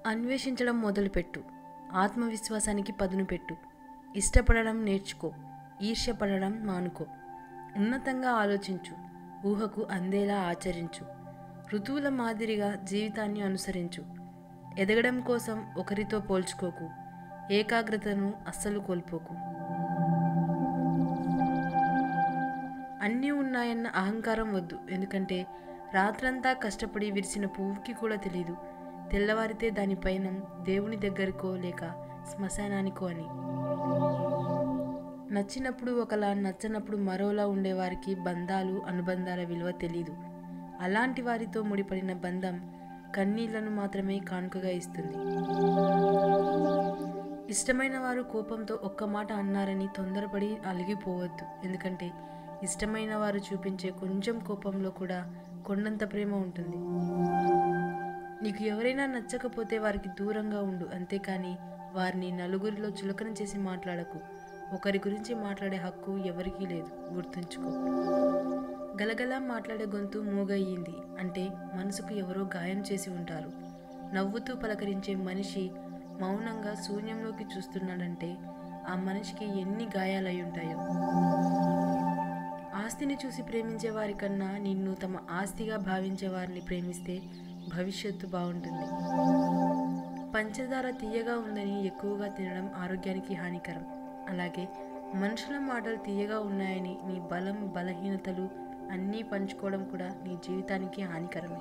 అన్వేషించడం మొదలుపెట్టు. ఆత్మవిశ్వాసానికి పదును పెట్టు. ఇష్టపడడం నేర్చుకో. ఈర్ష్యపడడం మానుకో. ఉన్నతంగా ఆలోచించు. ఊహకు అందేలా ఆచరించు. ఋతువుల మాదిరిగా జీవితాన్ని అనుసరించు. ఎదగడం కోసం ఒకరితో పోల్చుకోకు. ఏకాగ్రతను అస్సలు కోల్పోకు. అన్నీ ఉన్నాయన్న అహంకారం వద్దు. ఎందుకంటే రాత్రంతా కష్టపడి విరిసిన పువ్వుకి కూడా తెలీదు తెల్లవారితే దానిపైన దేవుని దగ్గరకో లేక శ్మశానానికో అని. నచ్చినప్పుడు ఒకలా, నచ్చనప్పుడు మరోలా ఉండేవారికి బంధాలు, అనుబంధాల విలువ తెలీదు. అలాంటి వారితో ముడిపడిన బంధం కన్నీళ్లను మాత్రమే కానుకగా ఇస్తుంది. ఇష్టమైన వారు కోపంతో ఒక్క మాట అన్నారని తొందరపడి అలిగిపోవద్దు. ఎందుకంటే ఇష్టమైన వారు చూపించే కొంచెం కోపంలో కూడా కొండంత ప్రేమ ఉంటుంది. నీకు ఎవరైనా నచ్చకపోతే వారికి దూరంగా ఉండు, అంతేకాని వారిని నలుగురిలో చులకన చేసి మాట్లాడకు. ఒకరి గురించి మాట్లాడే హక్కు ఎవరికీ లేదు, గుర్తుంచుకో. గలగలా మాట్లాడే గొంతు మూగయ్యింది అంటే మనసుకు ఎవరో గాయం చేసి ఉంటారు. నవ్వుతూ పలకరించే మనిషి మౌనంగా శూన్యంలోకి చూస్తున్నాడంటే ఆ మనిషికి ఎన్ని గాయాలై ఉంటాయో. ఆస్తిని చూసి ప్రేమించే వారి కన్నా నిన్ను తమ ఆస్తిగా భావించే వారిని ప్రేమిస్తే భవిష్యత్తు బాగుంటుంది. పంచదార తీయగా ఉందని ఎక్కువగా తినడం ఆరోగ్యానికి హానికరం. అలాగే మనుషుల మాటలు తీయగా ఉన్నాయని నీ బలం, బలహీనతలు అన్నీ పంచుకోవడం కూడా నీ జీవితానికి హానికరమే.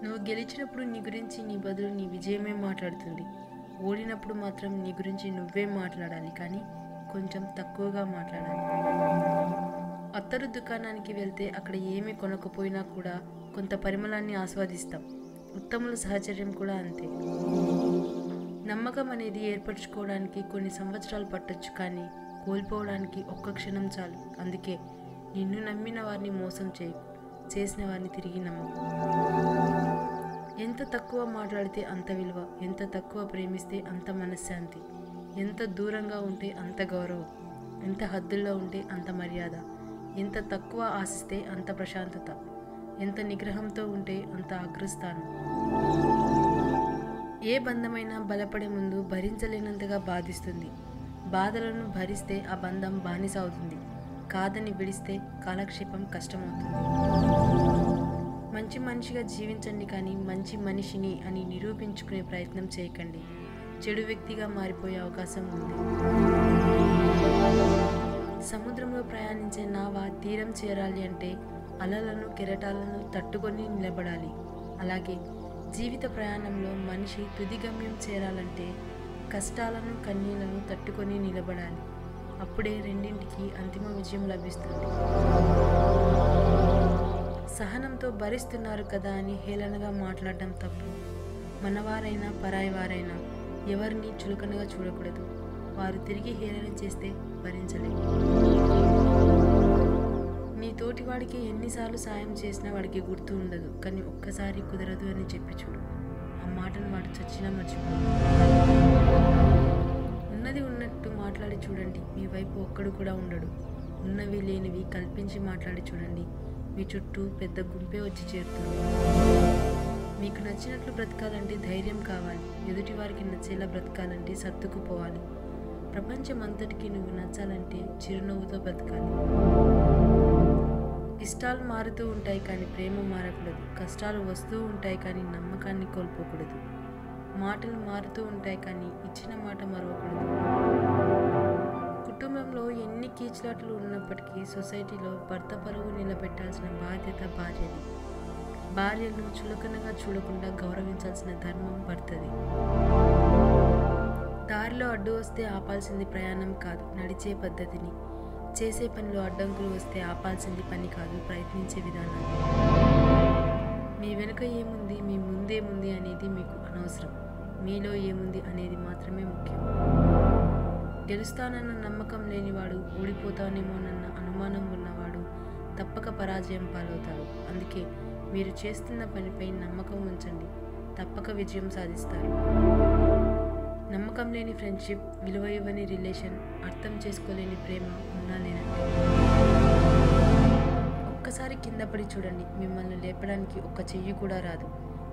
నువ్వు గెలిచినప్పుడు నీ గురించి నీ బదులు నీ విజయమే మాట్లాడుతుంది. ఓడినప్పుడు మాత్రం నీ గురించి నువ్వే మాట్లాడాలి, కానీ కొంచెం తక్కువగా మాట్లాడాలి. అత్తరు దుకాణానికి వెళ్తే అక్కడ ఏమీ కొనకపోయినా కూడా కొంత పరిమళాన్ని ఆస్వాదిస్తాం. ఉత్తముల సహచర్యం కూడా అంతే. నమ్మకం అనేది ఏర్పరచుకోవడానికి కొన్ని సంవత్సరాలు పట్టొచ్చు, కానీ కోల్పోవడానికి ఒక్క క్షణం చాలు. అందుకే నిన్ను నమ్మిన వారిని మోసం చేయకు, చేసిన వారిని తిరిగి నమ్మకు. ఎంత తక్కువ మాట్లాడితే అంత విలువ, ఎంత తక్కువ ప్రేమిస్తే అంత మనశ్శాంతి, ఎంత దూరంగా ఉంటే అంత గౌరవం, ఎంత హద్దుల్లో ఉంటే అంత మర్యాద, ఎంత తక్కువ ఆశిస్తే అంత ప్రశాంతత, ఎంత నిగ్రహంతో ఉంటే అంత అగ్రస్థానం. ఏ బంధమైనా బలపడే ముందు భరించలేనంతగా బాధిస్తుంది. బాధలను భరిస్తే ఆ బంధం బానిస అవుతుంది. కాదని విడిస్తే కాలక్షేపం కష్టమవుతుంది. మంచి మనిషిగా జీవించండి, కానీ మంచి మనిషిని అని నిరూపించుకునే ప్రయత్నం చేయకండి. చెడు వ్యక్తిగా మారిపోయే అవకాశం ఉంది. సముద్రంలో ప్రయాణించే నావ తీరం చేరాలి అంటే అలలను, కెరటాలను తట్టుకొని నిలబడాలి. అలాగే జీవిత ప్రయాణంలో మనిషి తుది గమ్యం చేరాలంటే కష్టాలను, కన్నీళ్లను తట్టుకొని నిలబడాలి. అప్పుడే రెండింటికి అంతిమ విజయం లభిస్తుంది. సహనంతో భరిస్తున్నారు కదా అని హేళనగా మాట్లాడడం తప్పు. మనవారైనా పరాయి వారైనా ఎవరిని చులకనగా చూడకూడదు. వారు తిరిగి హేళన చేస్తే భరించలేము. నీ తోటివాడికి ఎన్నిసార్లు సాయం చేసినా వాడికి గుర్తు ఉండదు, కానీ ఒక్కసారి కుదరదు అని చెప్పి చూడు. ఆ మాటను వాడు చచ్చినా మర్చిపోడు. ఉన్నది ఉన్నట్టు మాట్లాడి చూడండి, మీ వైపు ఒక్కడు కూడా ఉండడు. ఉన్నవి లేనివి కల్పించి మాట్లాడి చూడండి, మీ చుట్టూ పెద్ద గుంపే వచ్చి చేరుతుంది. మీకు నచ్చినట్లు బ్రతకాలంటే ధైర్యం కావాలి. ఎదుటి వారికి నచ్చేలా బ్రతకాలంటే సర్దుకుపోవాలి. ప్రపంచమంతటికి నువ్వు నచ్చాలంటే చిరునవ్వుతో బ్రతకాలి. ఇష్టాలు మారుతూ ఉంటాయి, కానీ ప్రేమ మారకూడదు. కష్టాలు వస్తూ ఉంటాయి, కానీ నమ్మకాన్ని కోల్పోకూడదు. మాటలు మారుతూ ఉంటాయి, కానీ ఇచ్చిన మాట మరవకూడదు. కుటుంబంలో ఎన్ని కీచులాటలు ఉన్నప్పటికీ సొసైటీలో భర్త పరువు నిలబెట్టాల్సిన బాధ్యత భార్యది. భార్యను చులకనగా చూడకుండా గౌరవించాల్సిన ధర్మం భర్తది. దారిలో అడ్డు వస్తే ఆపాల్సింది ప్రయాణం కాదు, నడిచే పద్ధతిని. చేసే పనిలో అడ్డంకులు వస్తే ఆపాల్సింది పని కాదు, ప్రయత్నించే విధానాన్ని. మీ వెనుక ఏముంది, మీ ముందేముంది అనేది మీకు అనవసరం. మీలో ఏముంది అనేది మాత్రమే ముఖ్యం. గెలుస్తానన్న నమ్మకం లేనివాడు, ఓడిపోతానేమోనన్న అనుమానం ఉన్నవాడు తప్పక పరాజయం పాలవుతాడు. అందుకే మీరు చేస్తున్న పనిపై నమ్మకం ఉంచండి, తప్పక విజయం సాధిస్తారు. నమ్మకం లేని ఫ్రెండ్షిప్, విలువ ఇవ్వని రిలేషన్, అర్థం చేసుకోలేని ప్రేమ ఉన్నా లేనంటే. ఒక్కసారి కింద పడి చూడండి, మిమ్మల్ని లేపడానికి ఒక్క చెయ్యి కూడా రాదు.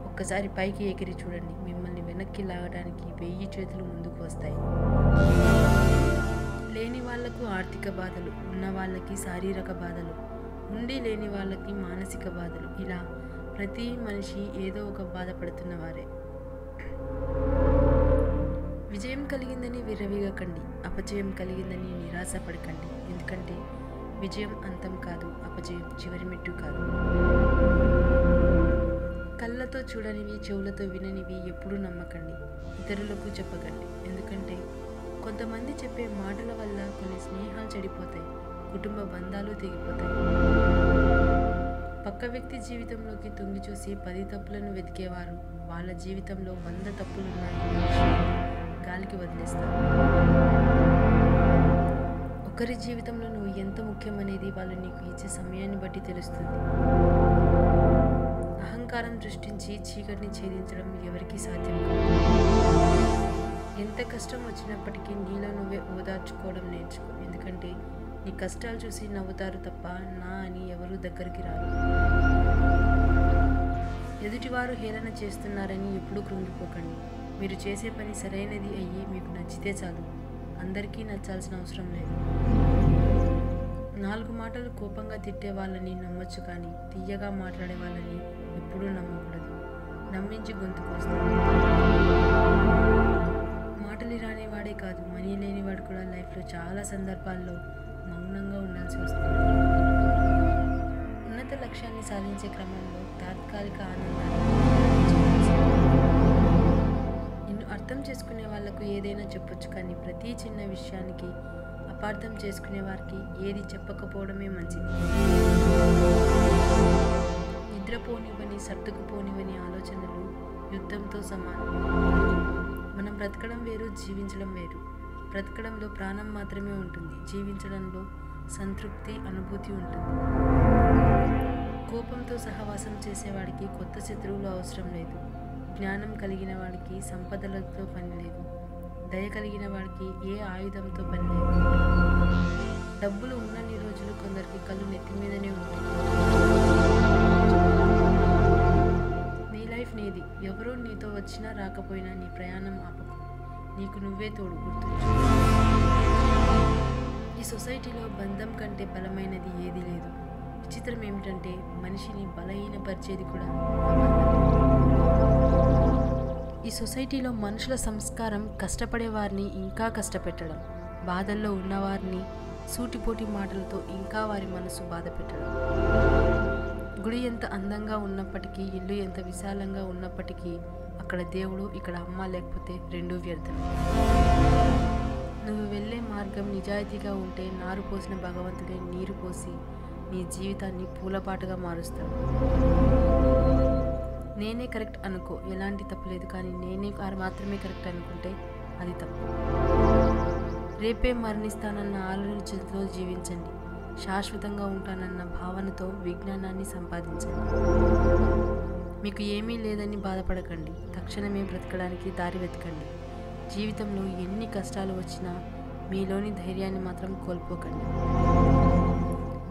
ఒక్క ఒక్కసారి పైకి ఎగిరి చూడండి. మిమ్మల్ని వెనక్కి లాగడానికి 1000 చేతులు ముందుకు వస్తాయి. లేని వాళ్లకు ఆర్థిక బాధలు, ఉన్న వాళ్ళకి శారీరక బాధలు, ఉండి లేని వాళ్ళకి మానసిక బాధలు, ఇలా ప్రతి మనిషి ఏదో ఒక బాధపడుతున్నవారే. విజయం కలిగిందని విర్రవీగకండి, అపజయం కలిగిందని నిరాశపడకండి. ఎందుకంటే విజయం అంతం కాదు, అపజయం చివరి మెట్టు కాదు. కళ్ళతో చూడనివి, చెవులతో విననివి ఎప్పుడూ నమ్మకండి, ఇతరులకు చెప్పకండి. ఎందుకంటే కొంతమంది చెప్పే మాటల వల్ల కొన్ని స్నేహాలు చెడిపోతాయి, కుటుంబ బంధాలు తెగిపోతాయి. పక్క వ్యక్తి జీవితంలోకి తొంగి చూసి 10 తప్పులను వెతికేవారు వాళ్ళ జీవితంలో 100 తప్పులున్నాయని గాలికి వదిలేస్తారు. ఒకరి జీవితంలో నువ్వు ఎంత ముఖ్యమనేది వాళ్ళు నీకు ఇచ్చే సమయాన్ని బట్టి తెలుస్తుంది. అహంకారం సృష్టించి చీకటిని ఛేదించడం ఎవరికీ సాధ్యం కాదు. ఎంత కష్టం వచ్చినప్పటికీ నీలో నువ్వే ఓదార్చుకోవడం నేర్చుకో. ఎందుకంటే నీ కష్టాలు చూసి నవ్వుతారు తప్ప నా అని ఎవరూ దగ్గరికి రారు. ఎదుటివారు హేళన చేస్తున్నారని ఎప్పుడూ కృంగిపోకండి. మీరు చేసే పని సరైనది అయ్యి మీకు నచ్చితే చాలు, అందరికీ నచ్చాల్సిన అవసరం లేదు. 4 మాటలు కోపంగా తిట్టే వాళ్ళని నమ్మొచ్చు, కానీ తీయగా మాట్లాడే వాళ్ళని ఎప్పుడూ నమ్మకూడదు. నమ్మించి గొంతుకొస్తాడు. మాటలు రానివాడే కాదు, మనీ లేనివాడు కూడా లైఫ్లో చాలా సందర్భాల్లో మౌనంగా ఉండాల్సి వస్తుంది. ఉన్నత లక్ష్యాన్ని సాధించే క్రమంలో తాత్కాలిక ఆనందాన్ని నిన్ను అర్థం చేసుకునే వాళ్లకు ఏదైనా చెప్పొచ్చు, కానీ ప్రతి చిన్న విషయానికి అపార్థం చేసుకునే వారికి ఏది చెప్పకపోవడమే మంచిది. నిద్రపోనివని, సర్దుకుపోనివని ఆలోచనలు యుద్ధంతో సమానం. మనం బ్రతకడం వేరు, జీవించడం వేరు. బ్రతకడంలో ప్రాణం మాత్రమే ఉంటుంది, జీవించడంలో సంతృప్తి, అనుభూతి ఉంటుంది. కోపంతో సహవాసం చేసేవాడికి కొత్త శత్రువులు అవసరం లేదు. జ్ఞానం కలిగిన వాడికి సంపదలతో పని లేదు. దయ కలిగిన వాడికి ఏ ఆయుధంతో పని లేదు. డబ్బులు ఉన్నన్ని రోజులు కొందరికి కళ్ళు నెత్తి మీదనే ఉంటాయి. నీ లైఫ్ నీది. ఎవరో నీతో వచ్చినా రాకపోయినా నీ ప్రయాణం ఆపకు. నీకు నువ్వే తోడు. గుర్తుంచు, ఈ సొసైటీలో బంధం కంటే బలమైనది ఏదీ లేదు. విచిత్రం ఏమిటంటే మనిషిని బలహీనపరిచేది కూడా ఈ సొసైటీలో మనుషుల సంస్కారం కష్టపడే వారిని ఇంకా కష్టపెట్టడం, బాధల్లో ఉన్నవారిని సూటిపోటి మాటలతో ఇంకా వారి మనసు బాధ పెట్టడం. గుడి ఎంత అందంగా ఉన్నప్పటికీ, ఇల్లు ఎంత విశాలంగా ఉన్నప్పటికీ అక్కడ దేవుడు, ఇక్కడ అమ్మ లేకపోతే రెండూ వ్యర్థం. నువ్వు వెళ్ళే మార్గం నిజాయితీగా ఉంటే నారు పోసిన భగవంతుడే నీరు పోసి నీ జీవితాన్ని పూలపాటుగా మారుస్తాడు. నేనే కరెక్ట్ అనుకో, ఎలాంటి తప్పు లేదు, కానీ నేనే మాత్రమే కరెక్ట్ అనుకుంటే అది తప్పు. రేపే మరణిస్తానన్న ఆలోచనతో జీవించండి. శాశ్వతంగా ఉంటానన్న భావనతో విజ్ఞానాన్ని సంపాదించండి. మీకు ఏమీ లేదని బాధపడకండి, తక్షణమే బ్రతకడానికి దారి వెతకండి. జీవితంలో ఎన్ని కష్టాలు వచ్చినా మీలోని ధైర్యాన్ని మాత్రం కోల్పోకండి.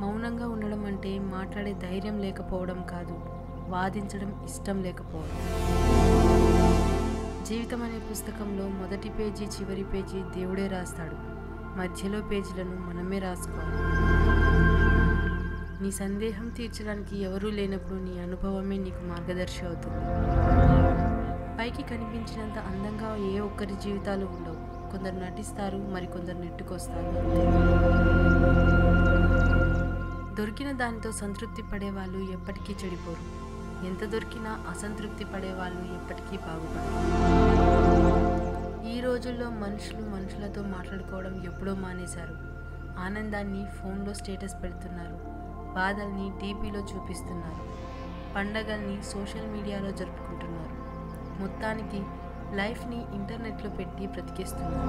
మౌనంగా ఉండడం అంటే మాట్లాడే ధైర్యం లేకపోవడం కాదు, వాదించడం ఇష్టం లేకపోవడం. జీవితం అనే పుస్తకంలో మొదటి పేజీ, చివరి పేజీ దేవుడే రాస్తాడు. మధ్యలో పేజీలను మనమే రాసుకోవాలి. నీ సందేహం తీర్చడానికి ఎవరూ లేనప్పుడు నీ అనుభవమే నీకు మార్గదర్శి అవుతుంది. పైకి కనిపించినంత అందంగా ఏ ఒక్కరి జీవితాలు ఉండవు. కొందరు నటిస్తారు, మరికొందరు నెట్టుకొస్తారు. దొరికిన దానితో సంతృప్తి పడేవాళ్ళు ఎప్పటికీ చెడిపోరు. ఎంత దొరికినా అసంతృప్తి పడేవాళ్ళు ఎప్పటికీ బాగుపడరు. ఈ రోజుల్లో మనుషులతో మాట్లాడుకోవడం ఎప్పుడో మానేశారు. ఆనందాన్ని ఫోన్లో స్టేటస్ పెడుతున్నారు, బాధల్ని డీపీలో చూపిస్తున్నారు, పండగల్ని సోషల్ మీడియాలో జరుపుకుంటున్నారు. మొత్తానికి లైఫ్ని ఇంటర్నెట్లో పెట్టి బ్రతికేస్తున్నారు.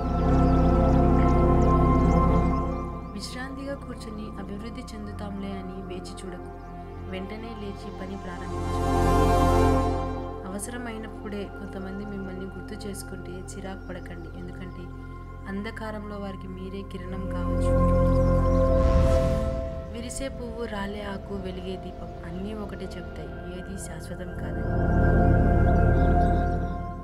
విశ్రాంతిగా కూర్చొని అభివృద్ధి చెందుతాంలే అని వేచి చూడకు. వెంటనే లేచి పని ప్రారంభించు. అవసరమైనప్పుడే కొంతమంది మిమ్మల్ని గుర్తు చేసుకుంటే చిరాకు పడకండి. ఎందుకంటే అంధకారంలో వారికి మీరే కిరణం కావచ్చు. విరిసే పువ్వు, రాలే ఆకు, వెలిగే దీపం అన్నీ ఒకటే చెప్తాయి, ఏది శాశ్వతం కాదని.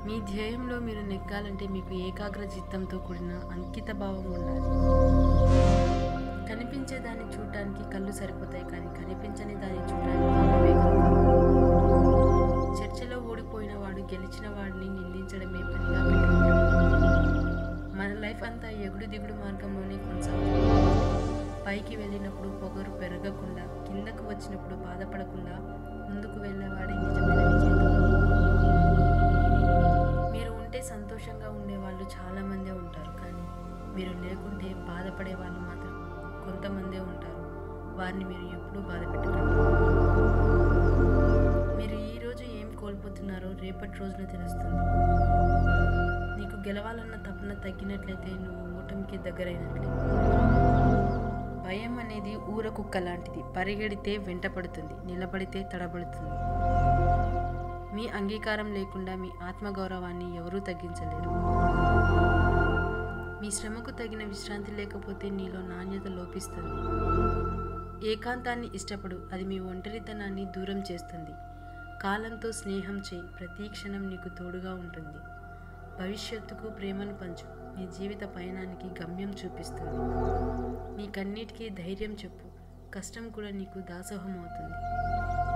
మీ ధ్యేయంలో మీరు నెగ్గాలంటే మీకు ఏకాగ్ర చిత్తంతో కూడిన అంకిత భావం ఉండాలి. కనిపించే దాన్ని చూడటానికి కళ్ళు సరిపోతాయి, కానీ కనిపించని దాన్ని చూడటానికి వివేకం కావాలి. చర్చలో ఓడిపోయిన వాడు గెలిచిన వాడిని నిందించడమే పనిగా పెట్టుకుంటాడు. మన లైఫ్ అంతా ఎగుడు దిగుడు మార్గంలోనే కొనసాగుతుంది. పైకి వెళ్ళినప్పుడు పొగరు పెరగకుండా, కిందకు వచ్చినప్పుడు బాధపడకుండా ముందుకు వెళ్ళేవాడే నిజమైన విజేత. మీరు ఉంటే సంతోషంగా ఉండేవాళ్ళు చాలామందే ఉంటారు, కానీ మీరు లేకుంటే బాధపడే వాళ్ళు మాత్రం కొంతమందే ఉంటారు. వారిని మీరు ఎప్పుడూ బాధ పెట్టకండి. మీరు ఈరోజు ఏం కోల్పోతున్నారో రేపటి రోజున తెలుస్తుంది. నీకు గెలవాలన్న తపన తగ్గినట్లయితే నువ్వు ఓటమికి దగ్గరైనట్లే. భయం అనేది ఊర కుక్క లాంటిది. పరిగెడితే వెంటపడుతుంది, నిలబడితే తడబడుతుంది. మీ అంగీకారం లేకుండా మీ ఆత్మగౌరవాన్ని ఎవరూ తగ్గించలేరు. మీ శ్రమకు తగిన విశ్రాంతి లేకపోతే నీలో నాణ్యత లోపిస్తుంది. ఏకాంతాన్ని ఇష్టపడు, అది మీ ఒంటరితనాన్ని దూరం చేస్తుంది. కాలంతో స్నేహం చేయి, ప్రతి క్షణం నీకు తోడుగా ఉంటుంది. భవిష్యత్తుకు ప్రేమను పంచు, నీ జీవిత పయనానికి గమ్యం చూపిస్తుంది. నీ కన్నిటికీ ధైర్యం చెప్పు, కష్టం కూడా నీకు దాసోహం అవుతుంది.